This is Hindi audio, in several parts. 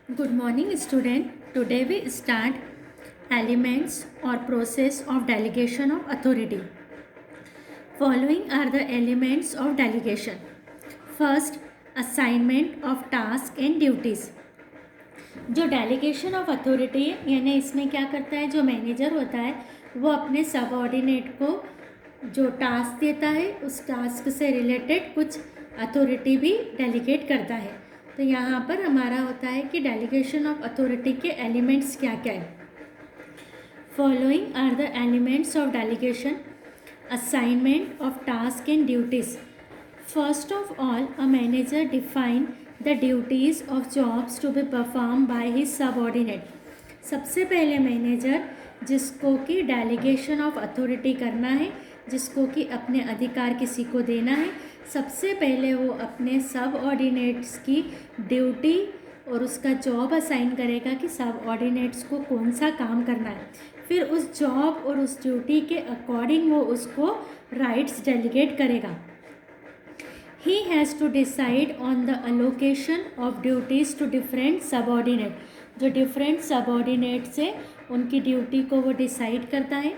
Good morning, student. Today we start elements or process of delegation of authority. Following are the elements of delegation. First, assignment of task and duties. जो डेलीगेशन ऑफ अथॉरिटी है यानी इसमें क्या करता है, जो मैनेजर होता है वो अपने सबऑर्डिनेट को जो टास्क देता है उस टास्क से रिलेटेड कुछ अथॉरिटी भी डेलीगेट करता है। तो यहाँ पर हमारा होता है कि डेलीगेशन ऑफ अथॉरिटी के एलिमेंट्स क्या क्या है। Following are the elements of delegation. Assignment of task and duties. First of all, a manager define the duties of jobs to be perform by his subordinate. सबसे पहले मैनेजर जिसको कि डेलीगेशन ऑफ अथॉरिटी करना है, जिसको कि अपने अधिकार किसी को देना है, सबसे पहले वो अपने सबऑर्डिनेट्स की ड्यूटी और उसका जॉब असाइन करेगा कि सबऑर्डिनेट्स को कौन सा काम करना है। फिर उस जॉब और उस ड्यूटी के अकॉर्डिंग वो उसको राइट्स डेलीगेट करेगा। He has to decide on the allocation of duties to different subordinate. जो different subordinates है उनकी ड्यूटी को वो डिसाइड करता है।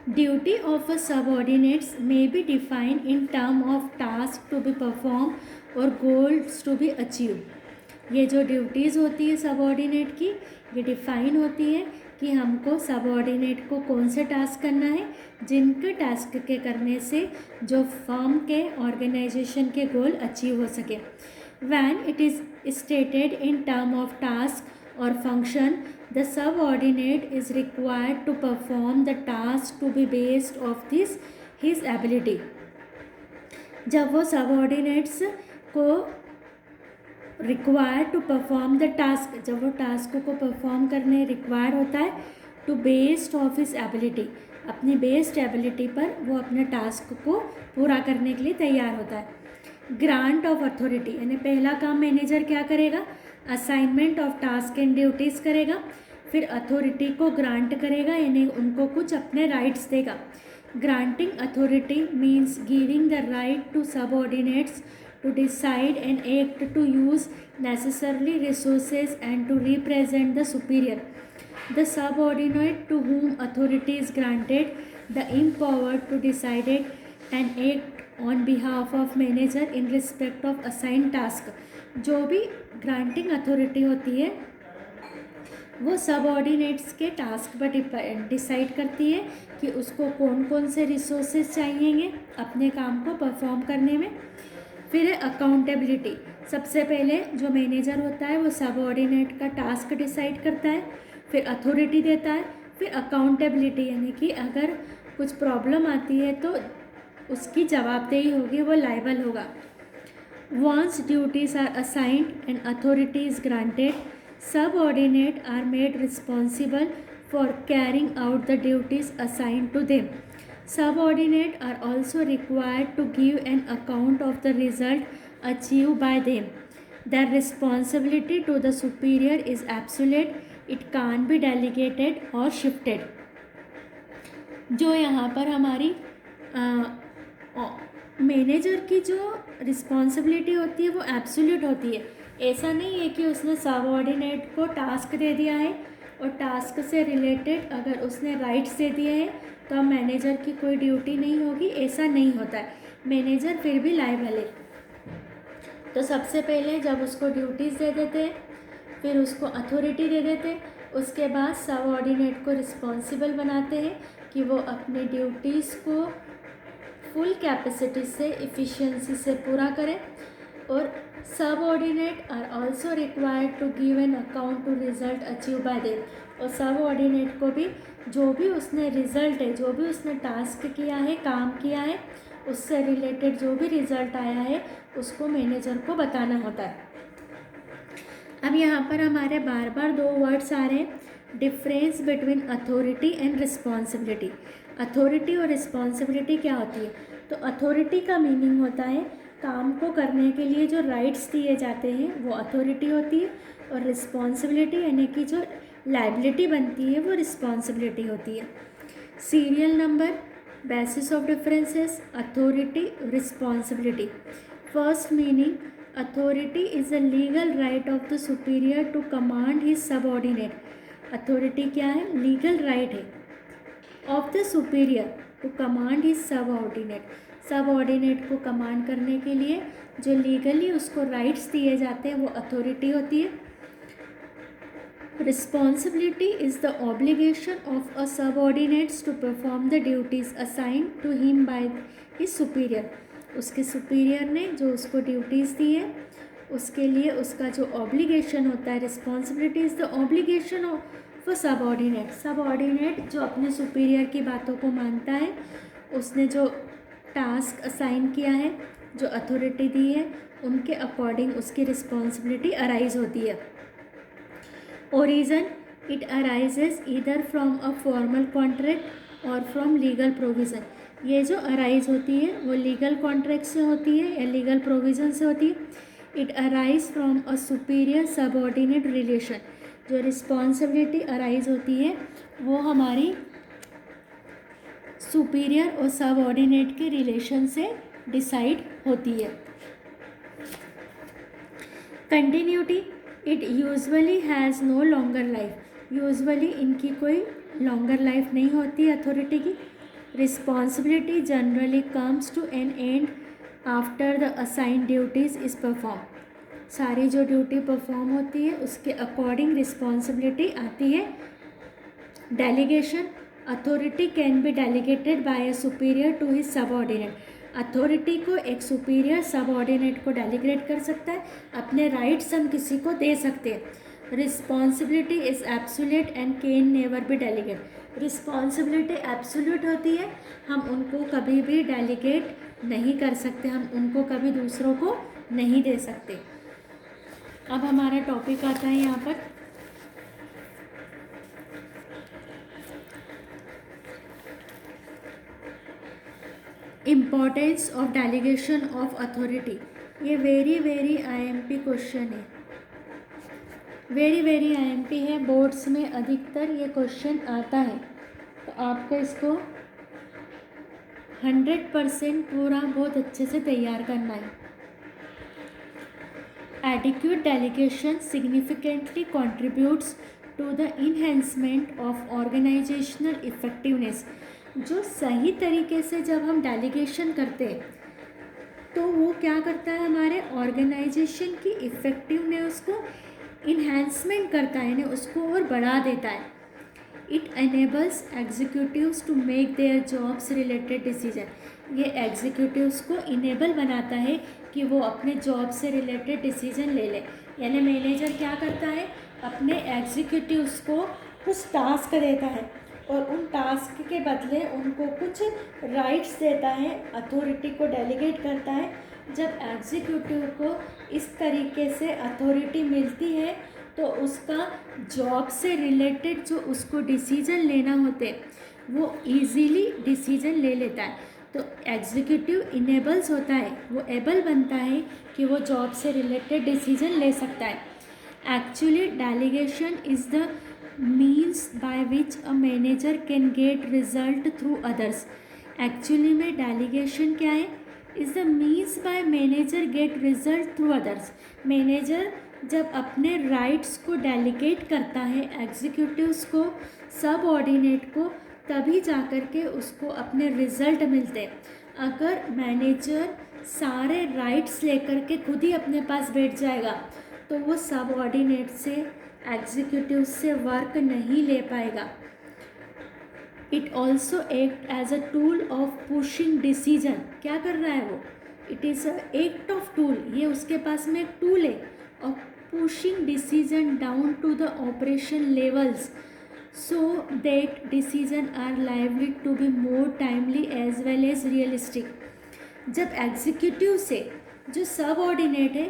Duty of a subordinates may be defined in term of task to be perform और गोल्स टू बी अचीव। ये जो ड्यूटीज़ होती है सबऑर्डिनेट की, ये डिफाइन होती है कि हमको सबऑर्डिनेट को कौन से टास्क करना है, जिनके टास्क के करने से जो फर्म के ऑर्गेनाइजेशन के गोल अचीव हो सके। When it is stated in term of task और function, the subordinate is required to perform the task to be based of this his ability. जब वो सबऑर्डिनेट्स को required to perform the task, जब वो टास्क को परफॉर्म करने रिक्वायर्ड होता है to based of his ability, अपनी बेस्ड एबिलिटी पर वो अपने टास्क को पूरा करने के लिए तैयार होता है। ग्रांट ऑफ अथॉरिटी यानी पहला काम मैनेजर क्या करेगा, assignment of task and duties करेगा। फिर अथॉरिटी को ग्रांट करेगा यानी उनको कुछ अपने राइट्स देगा। Granting authority means giving the right to subordinates to decide and act, to use necessarily resources and to represent the superior. The subordinate to whom authority is granted, the empowered to decide it and act on behalf of manager in respect of assigned task. जो भी ग्रांटिंग अथॉरिटी होती है वो सबऑर्डिनेट्स के टास्क पर डिसाइड करती है कि उसको कौन कौन से रिसोर्सेज चाहिएंगे अपने काम को परफॉर्म करने में। फिर है अकाउंटेबिलिटी। सबसे पहले जो मैनेजर होता है वो सबऑर्डिनेट का टास्क डिसाइड करता है, फिर अथॉरिटी देता है, फिर अकाउंटेबिलिटी यानी कि अगर कुछ प्रॉब्लम आती है तो उसकी जवाबदेही होगी, वो लायबल होगा। Once duties are assigned and authority is granted, subordinate are made responsible for carrying out the duties assigned to them. Subordinate are also required to give an account of the result achieved by them. Their responsibility to the superior is absolute. It can't be delegated or shifted. जो यहाँ पर हमारी मैनेजर की जो रिस्पॉन्सिबिलिटी होती है वो एब्सोल्यूट होती है। ऐसा नहीं है कि उसने सबऑर्डिनेट को टास्क दे दिया है और टास्क से रिलेटेड अगर उसने राइट्स दे दिए हैं तो अब मैनेजर की कोई ड्यूटी नहीं होगी, ऐसा नहीं होता है। मैनेजर फिर भी लायबल है। तो सबसे पहले जब उसको ड्यूटीज़ दे देते हैं, फिर उसको अथॉरिटी दे देते हैं, उसके बाद सबऑर्डिनेट को रिस्पॉन्सिबल बनाते हैं कि वो अपने ड्यूटीज़ को फुल कैपेसिटी से इफ़िशियंसी से पूरा करें। और subordinate are also required to give an account to result achieve by them. और सबऑर्डिनेट को भी जो भी उसने रिज़ल्ट है, जो भी उसने टास्क किया है, काम किया है, उससे रिलेटेड जो भी रिज़ल्ट आया है उसको मैनेजर को बताना होता है। अब यहाँ पर हमारे बार बार दो वर्ड्स आ रहे हैं, difference between authority and responsibility. Authority और रिस्पॉन्सिबिलिटी क्या होती है? तो अथॉरिटी का मीनिंग होता है काम को करने के लिए जो राइट्स दिए जाते हैं वो अथॉरिटी होती है, और रिस्पॉन्सिबिलिटी यानी कि जो लाइबिलिटी बनती है वो रिस्पॉन्सिबिलिटी होती है। Serial number, basis of differences, authority, responsibility. First meaning, authority is a legal right of the superior to command his subordinate. Authority क्या है? लीगल राइट है of the superior to command his subordinate. Subordinate को कमांड करने के लिए जो लीगली उसको राइट्स दिए जाते हैं वो अथॉरिटी होती है. Responsibility is the obligation of a subordinates to perform the duties assigned to him by his superior. उसके सुपीरियर ने जो उसको ड्यूटीज़ दी है उसके लिए उसका जो ऑब्लिगेशन होता है. Responsibility is the obligation of a subordinate. Subordinate जो अपने सुपीरियर की बातों को मानता है, उसने जो टास्क असाइन किया है, जो अथॉरिटी दी है, उनके अकॉर्डिंग उसकी रिस्पॉन्सिबिलिटी अराइज होती है. Origin it arises either from a formal contract और फ्रॉम लीगल प्रोविज़न. ये जो अराइज होती है वो लीगल कॉन्ट्रैक्ट से होती है या लीगल प्रोविज़न से होती है. It arise from a superior subordinate relation. जो रिस्पॉन्सिबिलिटी अराइज होती है वो हमारी सुपीरियर और सबऑर्डिनेट के रिलेशन से डिसाइड होती है. Continuity it usually has no longer life. Usually इनकी कोई लॉन्गर लाइफ नहीं होती अथॉरिटी की. Responsibility generally comes to an end after the assign duties is perform. सारी जो ड्यूटी परफॉर्म होती है उसके अकॉर्डिंग रिस्पॉन्सिबिलिटी आती है. Delegation authority can be delegated by a superior to his subordinate. Authority को एक सुपीरियर सबऑर्डिनेट को डेलीगेट कर सकता है. अपने राइट्स हम किसी को दे सकते हैं. Responsibility is absolute and can never be delegate. Responsibility absolute होती है, हम उनको कभी भी डेलीगेट नहीं कर सकते, हम उनको कभी दूसरों को नहीं दे सकते. अब हमारा टॉपिक आता है यहाँ पर importance of delegation of authority. ये वेरी IMP क्वेश्चन है. वेरी IMP है. बोर्ड्स में अधिकतर ये क्वेश्चन आता है, तो आपको इसको 100% पूरा बहुत अच्छे से तैयार करना है. Adequate delegation significantly contributes to the enhancement of organizational effectiveness. जो सही तरीके से जब हम डेलीगेशन करते हैं तो वो क्या करता है, हमारे ऑर्गेनाइजेशन की इफ़ेक्टिवनेस को इन्हेंसमेंट करता है, उसको और बढ़ा देता है. It enables executives to make their jobs related decision. ये एग्जीक्यूटिव्स को इनेबल बनाता है कि वो अपने जॉब से रिलेटेड डिसीजन ले लें. यानी मैनेजर क्या करता है, अपने एग्जीक्यूटिव्स को कुछ टास्क देता है और उन टास्क के बदले उनको कुछ राइट्स देता है, अथॉरिटी को डेलीगेट करता है. जब एग्जीक्यूटिव को इस तरीके से अथॉरिटी मिलती है तो उसका जॉब से रिलेटेड जो उसको डिसीजन लेना होते वो इजीली डिसीजन ले लेता है. तो एग्जीक्यूटिव इनेबल्स होता है, वो एबल बनता है कि वो जॉब से रिलेटेड डिसीजन ले सकता है. Actually delegation is the means by which a manager can get result through others. Actually में डेलीगेशन क्या है, is the means by manager get result through others. Manager जब अपने राइट्स को डेलीगेट करता है एग्जीक्यूटिव्स को, सबऑर्डिनेट को, तभी जा कर के उसको अपने रिज़ल्ट मिलते हैं. अगर मैनेजर सारे राइट्स लेकर के खुद ही अपने पास बैठ जाएगा तो वो सबऑर्डिनेट से, एग्जीक्यूटिव से वर्क नहीं ले पाएगा. It also act as a tool of pushing decision. क्या कर रहा है वो, it is a act of tool. ये उसके पास में एक टूल है of pushing decision down to the operation levels so that decision are likely to be more timely as well as realistic. जब एग्जीक्यूटिव से जो सबऑर्डिनेट है,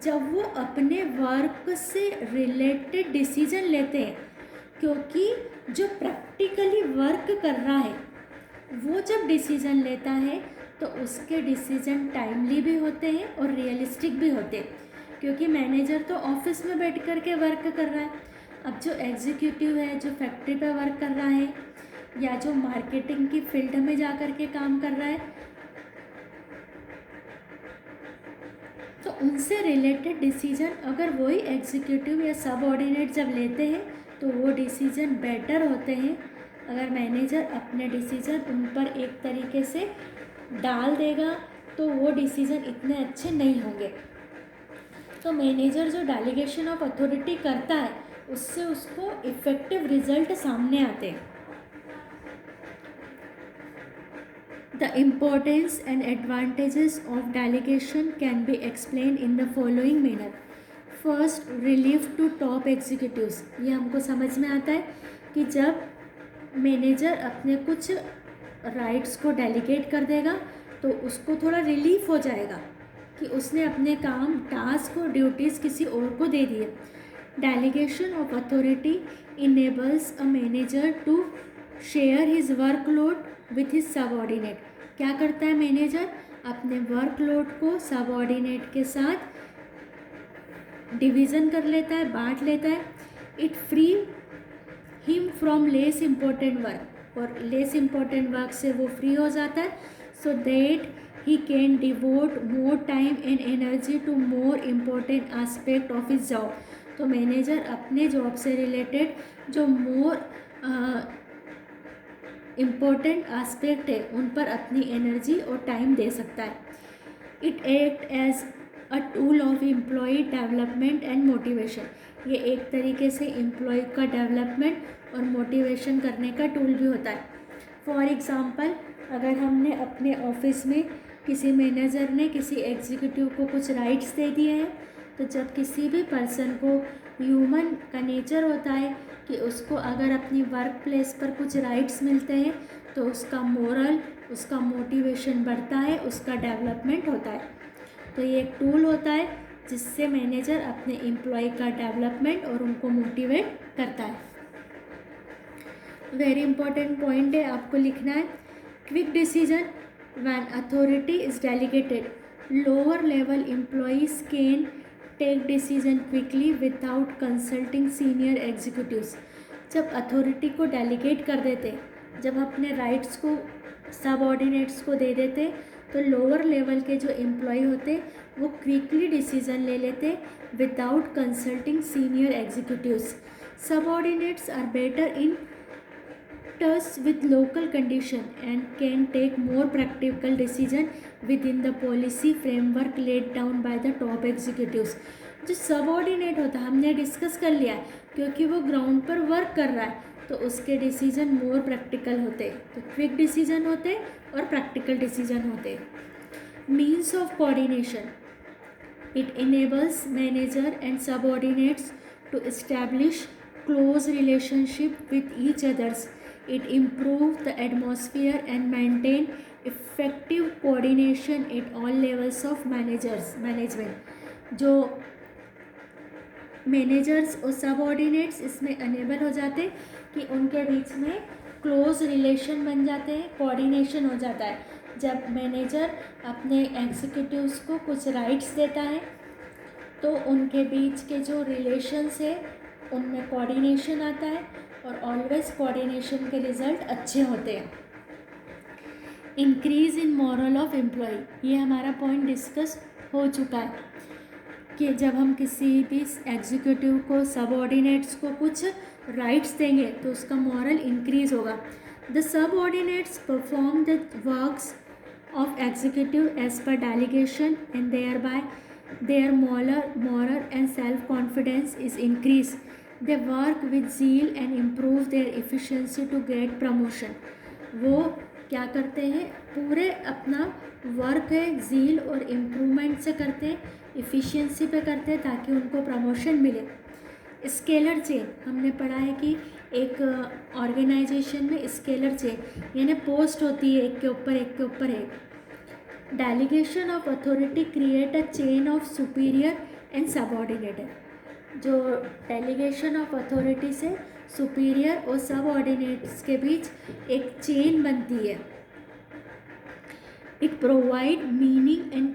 जब वो अपने वर्क से रिलेटेड डिसीजन लेते हैं, क्योंकि जो प्रैक्टिकली वर्क कर रहा है वो जब डिसीजन लेता है तो उसके डिसीजन टाइमली भी होते हैं और रियलिस्टिक भी होते हैं, क्योंकि मैनेजर तो ऑफिस में बैठ कर के वर्क कर रहा है. अब जो एग्जीक्यूटिव है, जो फैक्ट्री पे वर्क कर रहा है या जो मार्केटिंग की फील्ड में जा कर के काम कर रहा है, तो उनसे रिलेटेड डिसीजन अगर वही एग्जीक्यूटिव या सबऑर्डिनेट जब लेते हैं तो वो डिसीजन बेटर होते हैं। अगर मैनेजर अपने डिसीजन उन पर एक तरीके से डाल देगा तो वो डिसीजन इतने अच्छे नहीं होंगे। तो मैनेजर जो डेलीगेशन ऑफ अथॉरिटी करता है उससे उसको इफ़ेक्टिव रिजल्ट सामने आते हैं। The importance and advantages of delegation can be explained in the following manner. First, relief to top executives. ये हमको समझ में आता है कि जब मैनेजर अपने कुछ राइट्स को डेलीगेट कर देगा तो उसको थोड़ा रिलीफ हो जाएगा कि उसने अपने काम, टास्क और ड्यूटीज़ किसी और को दे दिए। Delegation of authority enables a manager to share his workload with his subordinate. क्या करता है मैनेजर? अपने वर्कलोड को सबऑर्डिनेट के साथ डिवीज़न कर लेता है, बांट लेता है। It free him from less important work, और लेस इम्पोर्टेंट वर्क से वो फ्री हो जाता है, so that he can devote more time and energy to more important aspect of his job. तो मैनेजर अपने जॉब से रिलेटेड जो मोर इम्पोर्टेंट एस्पेक्ट है उन पर अपनी एनर्जी और टाइम दे सकता है। It act as a tool of employ development and motivation. ये एक तरीके से एम्प्लॉय का डेवलपमेंट और मोटिवेशन करने का टूल भी होता है। फॉर एग्ज़ाम्पल, अगर हमने अपने ऑफिस में किसी मैनेजर ने किसी एग्जीक्यूटिव को कुछ राइट्स दे दिए हैं, तो जब किसी भी पर्सन को, ह्यूमन का नेचर होता है कि उसको अगर अपनी वर्क प्लेस पर कुछ राइट्स मिलते हैं तो उसका मोरल, उसका मोटिवेशन बढ़ता है, उसका डेवलपमेंट होता है। तो ये एक टूल होता है जिससे मैनेजर अपने एम्प्लॉय का डेवलपमेंट और उनको मोटिवेट करता है। वेरी इंपॉर्टेंट पॉइंट है, आपको लिखना है। Quick decision when authority is delegated, lower level employees can take decision quickly without consulting senior executives. जब अथॉरिटी को डेलीगेट कर देते, जब अपने राइट्स को सबऑर्डिनेट्स को दे देते, तो लोअर लेवल के जो एम्प्लॉय होते वो क्विकली डिसीजन ले लेते without consulting senior executives. Subordinates are better in touch with local condition and can take more practical decision within the policy framework laid down by the top executives। जो सबऑर्डिनेट होता है, हमने डिस्कस कर लिया है, क्योंकि वो ग्राउंड पर वर्क कर रहा है तो उसके डिसीजन मोर प्रैक्टिकल होते हैं, तो क्विक डिसीजन होते हैं और प्रैक्टिकल डिसीजन होते हैं। Means of coordination, it enables manager and subordinates to establish close relationship with each others. It improves the atmosphere and maintain effective coordination at all levels of management। जो मैनेजर्स और सबऑर्डिनेट्स इसमें अनेबल हो जाते कि उनके बीच में क्लोज रिलेशन बन जाते हैं, कोऑर्डिनेशन हो जाता है। जब मैनेजर अपने एग्जीक्यूटिव्स को कुछ राइट्स देता है तो उनके बीच के जो रिलेशंस है उनमें कोऑर्डिनेशन आता है और ऑलवेज कोऑर्डिनेशन के रिजल्ट अच्छे होते हैं। Increase in morale of employ, ये हमारा पॉइंट डिस्कस हो चुका है कि जब हम किसी भी एग्जीक्यूटिव को, सबऑर्डिनेट्स को कुछ राइट्स देंगे तो उसका मॉरल इंक्रीज होगा। The subordinates perform the works of executive as per delegation and thereby their moral and self-confidence is increased. They work with zeal and improve their efficiency to get promotion। वो क्या करते हैं, पूरे अपना वर्क है ज़ील और इम्प्रूवमेंट से करते हैं, इफ़िशियंसी पे करते हैं ताकि उनको प्रमोशन मिले। स्केलर चेन हमने पढ़ा है कि एक ऑर्गेनाइजेशन में स्केलर चेन यानी पोस्ट होती है, एक के ऊपर है। Delegation of authority create a chain of superior and subordinate. जो डेलीगेशन ऑफ अथॉरिटी से सुपीरियर और सबऑर्डिनेट्स के बीच एक चेन बनती है। It provide meaning and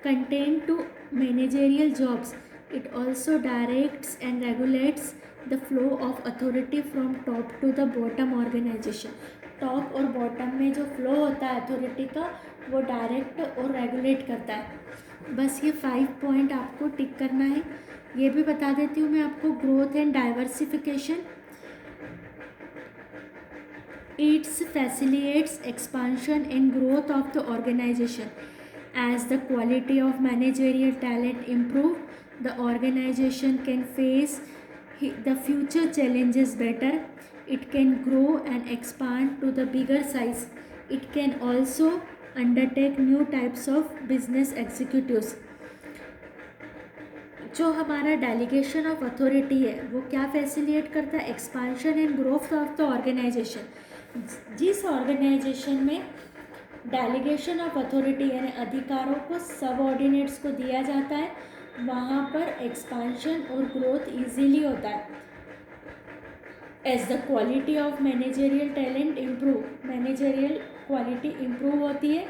content to managerial jobs. It also directs and regulates the flow of authority from top to the bottom organisation. Top और बॉटम में जो फ्लो होता है अथॉरिटी का वो डायरेक्ट और रेगुलेट करता है। बस ये 5 पॉइंट आपको टिक करना है। ये भी बता देती हूँ मैं आपको, growth and diversification, it's facilitates expansion and growth of the organisation as the quality of managerial talent improve, the organization can face the future challenges better. It can grow and expand to the bigger size. It can also undertake new types of business executives. जो हमारा डेलीगेशन ऑफ अथॉरिटी है वो क्या फैसिलिटेट करता है, expansion and growth of the organisation. जिस ऑर्गेनाइजेशन में डेलीगेशन ऑफ अथॉरिटी यानी अधिकारों को सबऑर्डिनेट्स को दिया जाता है, वहाँ पर एक्सपांशन और ग्रोथ इजीली होता है। As the quality of managerial talent improve, managerial quality improve होती है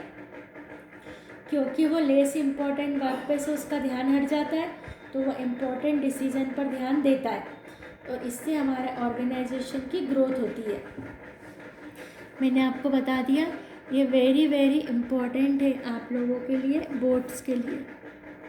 क्योंकि वो लेस इम्पॉर्टेंट वर्क पे से उसका ध्यान हट जाता है, तो वो इम्पॉर्टेंट डिसीजन पर ध्यान देता है और इससे हमारे ऑर्गेनाइजेशन की ग्रोथ होती है। मैंने आपको बता दिया, ये वेरी वेरी इम्पॉर्टेंट है आप लोगों के लिए, बोर्ड्स के लिए।